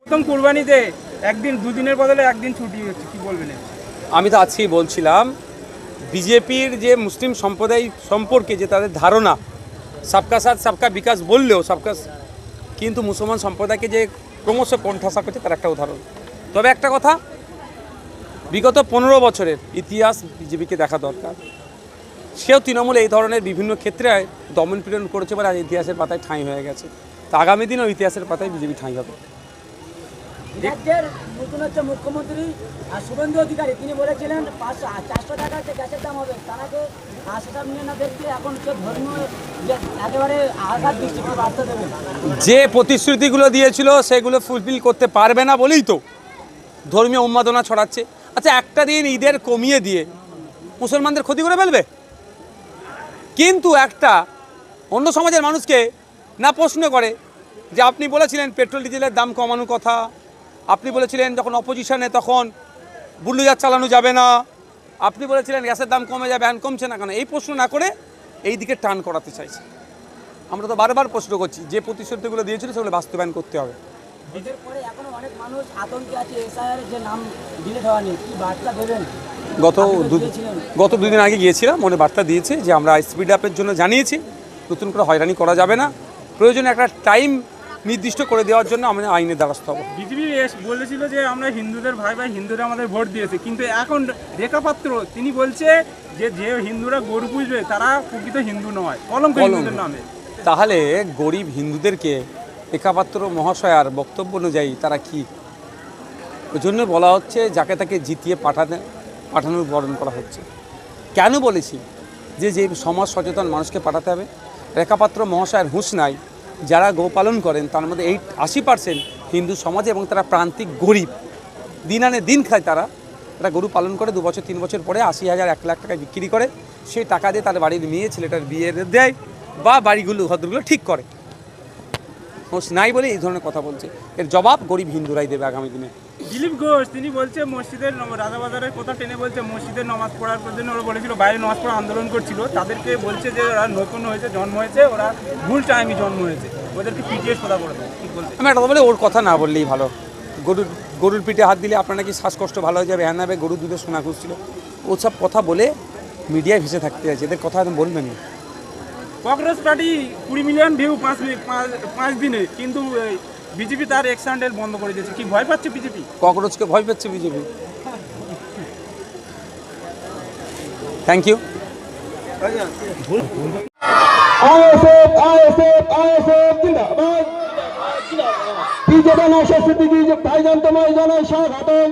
একদম কুরবানিতে একদিন দুদিনের বদলে একদিন ছুটি হচ্ছে, কি বলবেন? আমি তো আজকেই বলছিলাম বিজেপির যে মুসলিম সম্প্রদায় সম্পর্কে যে তাদের ধারণা সবকা সাথ সবকা বিকাশ বললেও সবকা, কিন্তু মুসলমান সম্প্রদায়কে যে ক্রমশ কোণঠাসা করছে তার একটা উদাহরণ। তবে একটা কথা, বিগত 15 বছরের ইতিহাস বিজেপিকে দেখা দরকার। সেও তৃণমূল এই ধরনের বিভিন্ন ক্ষেত্রে দমন পীড়ন করেছে বলে আজ ইতিহাসের পাতায় ঠাঁই হয়ে গেছে। তো আগামী দিনেও ইতিহাসের পাতায় বিজেপি ঠাঁই হবে। রাজ্যের নতুন হচ্ছে মুখ্যমন্ত্রী শুভেন্দু অধিকারী, তিনি বলেছিলেন 400 টাকা গ্যাসের দাম হবে, তারাকে সেসব নিয়ে না দেখতে এখন হচ্ছে ধর্মীয় একেবারে আঘাত দৃষ্টিতে বার্তা দেবেন। যে প্রতিশ্রুতিগুলো দিয়েছিল সেগুলো ফুলফিল করতে পারবে না বলেই তো ধর্মীয় উন্মাদনা ছড়াচ্ছে। আচ্ছা, একটা দিন ঈদের কমিয়ে দিয়ে মুসলমানদের ক্ষতি করে ফেলবে, কিন্তু একটা অন্য সমাজের মানুষকে না প্রশ্ন করে যে আপনি বলেছিলেন পেট্রোল ডিজেলের দাম কমানোর কথা, আপনি বলেছিলেন যখন অপোজিশনে তখন বুল্ডোজার চালানো যাবে না, আপনি বলেছিলেন গ্যাসের দাম কমে যাবে, এখন কমছে না কেন, এই প্রশ্ন না করে এই দিকে টান করাতে চাইছে। আমরা তো বারবার প্রশ্ন করছি যে প্রতিশ্রুতিগুলো দিয়েছিল সেগুলো বাস্তবায়ন করতে হবে। এদের পরে এখনো অনেক মানুষ আতঙ্কে আছে এসআইআর যে নাম ডিলিট হওয়া নিয়ে, কি বার্তা দেবেন? গত দুদিন আগে গিয়েছিলাম, মনে বার্তা দিয়েছে যে আমরা স্পিড আপের জন্য জানিয়েছি, নতুন করে হয়রানি করা যাবে না, প্রয়োজনে একটা টাইম নির্দিষ্ট করে দেওয়ার জন্য আমরা আইনের দ্বারস্থ হব। বিজেপি বলেছিল যে আমরা হিন্দুদের ভাই ভাই, হিন্দুরা আমাদের ভোট দিয়েছে, কিন্তু এখন রেখা পাত্র তিনি বলছে যে যে হিন্দুরা গরু পুষবে তারা প্রকৃত হিন্দু নয়, কলঙ্ক হিন্দুদের নামে। তাহলে গরিব হিন্দুদেরকে রেখাপাত্র মহাশয়ার বক্তব্য অনুযায়ী তারা কি, ওই জন্য বলা হচ্ছে যাকে তাকে জিতিয়ে পাঠানোর বরণ করা হচ্ছে। কেন বলেছি যে যে সমাজ সচেতন মানুষকে পাঠাতে হবে? রেখাপাত্র মহাশয়ের হুঁশ নাই, যারা গোপালন করেন তার মধ্যে 80% হিন্দু সমাজে, এবং তারা প্রান্তিক গরিব, দিন আনে দিন খায়। তারা গরু পালন করে 2 বছর 3 বছর পরে 80,000 1 লাখ টাকায় বিক্রি করে, সেই টাকা দিয়ে তার বাড়ির মেয়ে ছেলেটার বিয়ে দেয় বা বাড়িগুলো ঘরগুলো ঠিক করে। হুঁশ নাই বলে এই ধরনের কথা বলছে। এর জবাব গরিব হিন্দুরাই দেবে আগামী দিনে। দিলীপ ঘোষ তিনি বলছে মসজিদের রাজাবাজারের কথা টেনে বলছে মসজিদের নামাজ পড়ার জন্য ওরা বলেছিল বাইরে নামাজ পড়া আন্দোলন করছিল, তাদেরকে বলছে যে ওরা নতুন হয়েছে, জন্ম হয়েছে, ওরা ভুল টাইমে জন্ম হয়েছে, ওদেরকে পিটিএস কথা বলে দেয়। ঠিক বলছে। আমি একটা কথা বলি, ওর কথা না বললেই ভালো। গরুর পিঠে হাত দিলে আপনার নাকি শ্বাসকষ্ট ভালো হয়ে যাবে, হ্যাঁ নাবে গরুর দুধে সোনা খুঁজছিল, ওসব কথা বলে মিডিয়ায় ভেসে থাকতে আছে। এদের কথা একদম বলবেন না। কংগ্রেস পার্টি 20 মিলিয়ন ভিউ 5 দিনে, কিন্তু বিজেপি তার এক্সহ্যান্ডেল বন্ধ করে দিয়েছে। কি ভয় পাচ্ছে বিজেপি? ককরোচকে ভয় পাচ্ছে BJP. Thank you. BJP Naushad Siddiqui ভাইজান তোমায় জানাই স্বাগতম।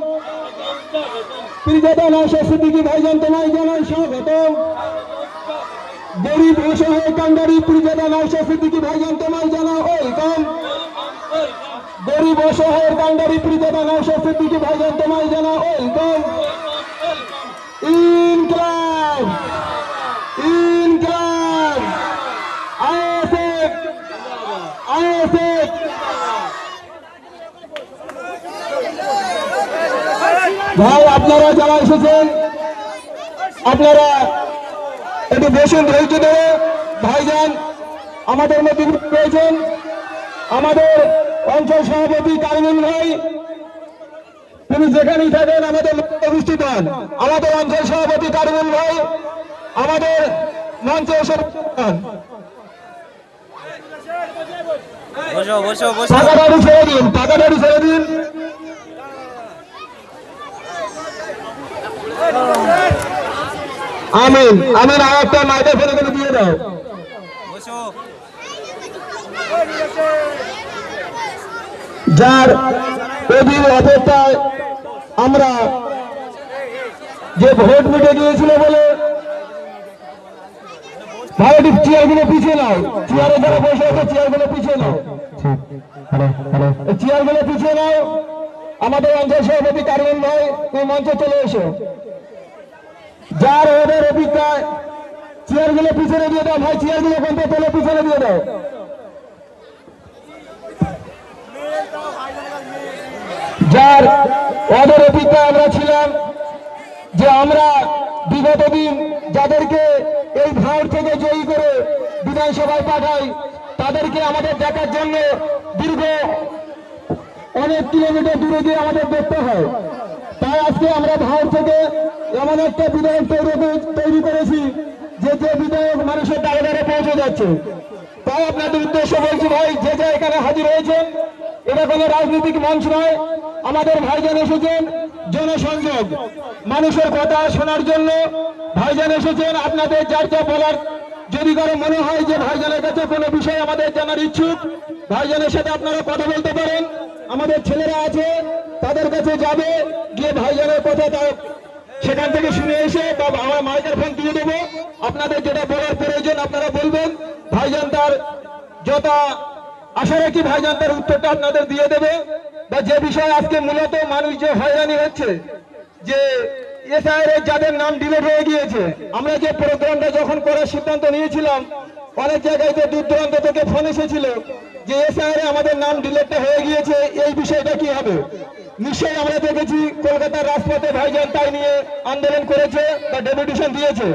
বিজেপি নওশাদ সিদ্দিকী ভাইজান তোমায় জানাই স্বাগতম। গরিব অসহায় কাঙ্গারি বিজেপি নওশাদ সিদ্দিকী ভাইজান তোমায় জানাই ওয়েলকাম। গরিব অসহায় কাঙ্গারি বিজেপি নওশাদ সিদ্দিকী ভাইজান তোমায় জানাই welcome. Inqilab Inqilab ISF ISF. ভাই আপনারা যারা এসেছেন আপনারা একটু বসুন ধৈর্য ধরে। ভাইজান আমাদের মধ্যে রয়েছেন আমাদের অঞ্চল সভাপতি কারমিন ভাই, তিনি যেখানেই থাকেন আমাদের উপস্থিত হন। আমাদের অঞ্চল সভাপতি কারমিন ভাই আমাদের মঞ্চে এসে টাকাটাড়ি ছেড়ে দিন, টাকাটাড়ি ছেড়ে দিন। আমিন আমিন আয়াতটা মাইকে ফেলে ফেলে দিয়ে দাও। যার অধীন অপেক্ষায় আমরা যে ভোট মিটে গিয়েছিল বলে ভারতীয় চেয়ারগুলো পিছিয়ে নাও, চেয়ারে যারা বসে আছে চেয়ারগুলো পিছিয়ে নাও, চেয়ারগুলো পিছিয়ে নাও। আমাদের অঞ্চল সভাপতি কারমিন ভাই তুমি মঞ্চে চলে এসো। যার ওদের অভিজ্ঞতায় চেয়ারগুলো পিছনে দিয়ে দাও ভাই, চেয়ারগুলো কোনটা তোলে পিছনে দিয়ে দাও। যার ওদের অভিজ্ঞতায় আমরা ছিলাম যে আমরা বিগত দিন যাদেরকে এই ভোট থেকে জয়ী করে বিধানসভায় পাঠাই তাদেরকে আমাদের দেখার জন্য দীর্ঘ অনেক কিলোমিটার দূরে গিয়ে আমাদের দেখতে হয়। তাই আজকে আমরা ভারত থেকে এমন একটা বিধায়ক তৈরি করেছি যে বিধায়ক মানুষের দ্বারে দ্বারে পৌঁছে যাচ্ছে। তাই আপনাদের উদ্দেশ্য বলছি ভাই, যে এখানে হাজির হয়েছেন, এটা কোনো রাজনৈতিক মঞ্চ নয়। আমাদের ভাইজান এসেছেন জনসংযোগ, মানুষের কথা শোনার জন্য ভাইজান এসেছেন। আপনাদের যার যা বলার যদি কারো মনে হয় যে ভাইজানের কাছে কোনো বিষয় আমাদের জানার ইচ্ছুক, ভাইজানের সাথে আপনারা কথা বলতে পারেন। আমাদের ছেলেরা আছে, তাদের কাছে যাবে, গিয়ে ভাইজানের কথা সেখান থেকে শুনে এসে বা আমার মাইকের ফোন দিয়ে দেবো। আপনাদের যেটা বলার প্রয়োজন আপনারা বলবেন, ভাইজান তার যত আশা রাখি ভাইজান তার উত্তরটা আপনাদের দিয়ে দেবে। বা যে বিষয়ে আজকে মূলত মানুষ যে হয়রানি হচ্ছে, যে এসআইআর যাদের নাম ডিলিট হয়ে গিয়েছে, আমরা যে প্রোগ্রামটা যখন করার সিদ্ধান্ত নিয়েছিলাম, অনেক জায়গায় তো দূর দূরান্ত থেকে ফোন এসেছিল যে এসআইআর আমাদের নাম ডিলিটটা হয়ে গিয়েছে, এই বিষয়টা কি হবে। নিশ্চয়ই আমরা দেখেছি কলকাতার রাজপথে ভাইজান তাই নিয়ে আন্দোলন করেছে বা ডেপুটেশন দিয়েছে।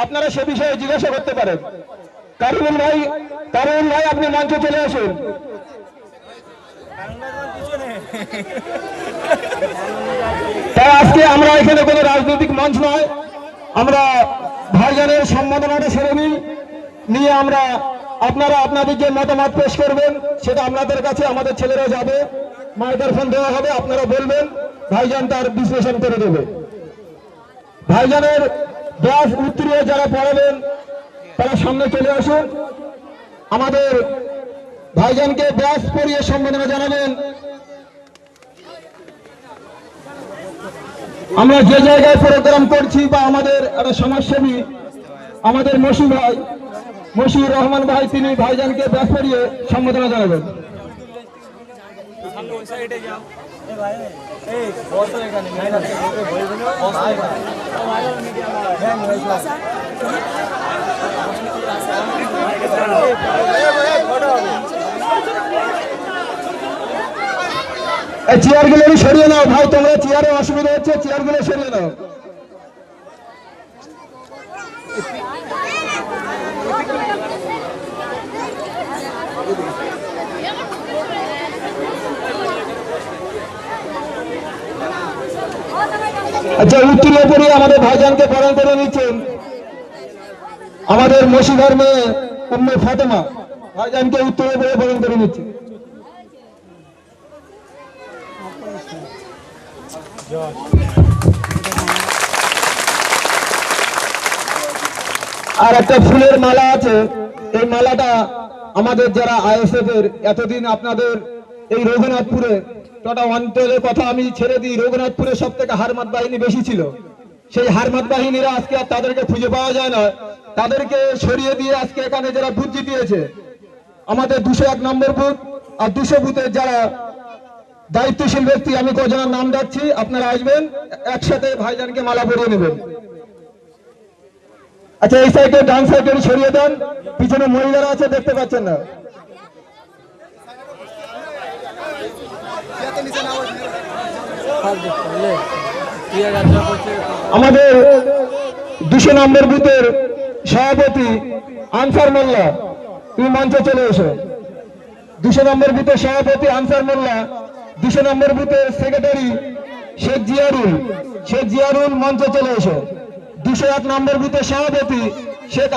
আপনারা সে বিষয়ে জিজ্ঞাসা করতে পারেন। কারুল ভাই আপনি মঞ্চে চলে আসুন। তাই আজকে আমরা এখানে কোনো রাজনৈতিক মঞ্চ নয়, আমরা ভাইজানের সম্মাননাটা সেরে নিয়ে আমরা আপনারা আপনাদের যে মতামত পেশ করবেন সেটা আপনাদের কাছে আমাদের ছেলেরা যাবে, মাইক্রোফোন দেওয়া হবে, আপনারা বলবেন, ভাইজান তার বিশ্লেষণ করে দেবে। ভাইজানের ব্যাস উত্তরীয় যারা পড়াবেন তারা সামনে চলে আসুন। আমাদের ভাইজানকে ব্যাস পরিয়ে সম্মাননা জানাবেন। আমরা যে জায়গায় প্রোগ্রাম করছি বা আমাদের একটা সমাজসেবী আমাদের মশিউর রহমান ভাই, তিনি ভাইজানকে ব্যাস পরিয়ে সম্বোধনা জানাবেন। চেয়ারগুলো সরিয়ে নাও ভাই, তোমরা চেয়ারে অসুবিধা হচ্ছে, চেয়ারগুলো সরিয়ে নাও। আচ্ছা, উত্তরীয় পরে আমাদের ভাইজানকে বরণ করে নিচ্ছেন আমাদের মসজিদের মেয়ে উম্মে ফাতেমা, ভাইজানকে উত্তরীয় পরে বরণ করে নিচ্ছে। আর একটা ফুলের মালা আছে, এই মালাটা আমাদের যারা আইএসএফ এর এতদিন আপনাদের এই রঘুনাথপুরে টোটা অঞ্চলের কথা আমি ছেড়ে দিই, রঘুনাথপুরে সব থেকে হারমাত বাহিনী বেশি ছিল। সেই হারমাত বাহিনীরা আজকে আর তাদেরকে খুঁজে পাওয়া যায় না, তাদেরকে সরিয়ে দিয়ে আজকে এখানে যারা বুথ জিতিয়েছে, আমাদের 201 নম্বর বুথ আর 200 বুথের যারা দায়িত্বশীল ব্যক্তি, আমি কজনের নাম যাচ্ছি, আপনারা আসবেন, একসাথে ভাইজানকে মালা পরিয়ে নেবেন। আচ্ছা, এই সাইডে ডান সাইডে সরিয়ে দেন, পিছনে মহিলারা আছে দেখতে পাচ্ছেন না। আমাদের 200 নম্বর বুথের সভাপতি আনসার মোল্লা, তুমি মঞ্চে চলে এসো। 200 নম্বর বুথের সভাপতি আনসার মোল্লা, 200 নম্বর বুথের সেক্রেটারি শেখ জিয়ারুল মঞ্চে চলে এসো। 201 নম্বর বুথের সভাপতি শেখ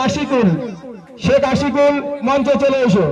আশিকুল মঞ্চে চলে এসো।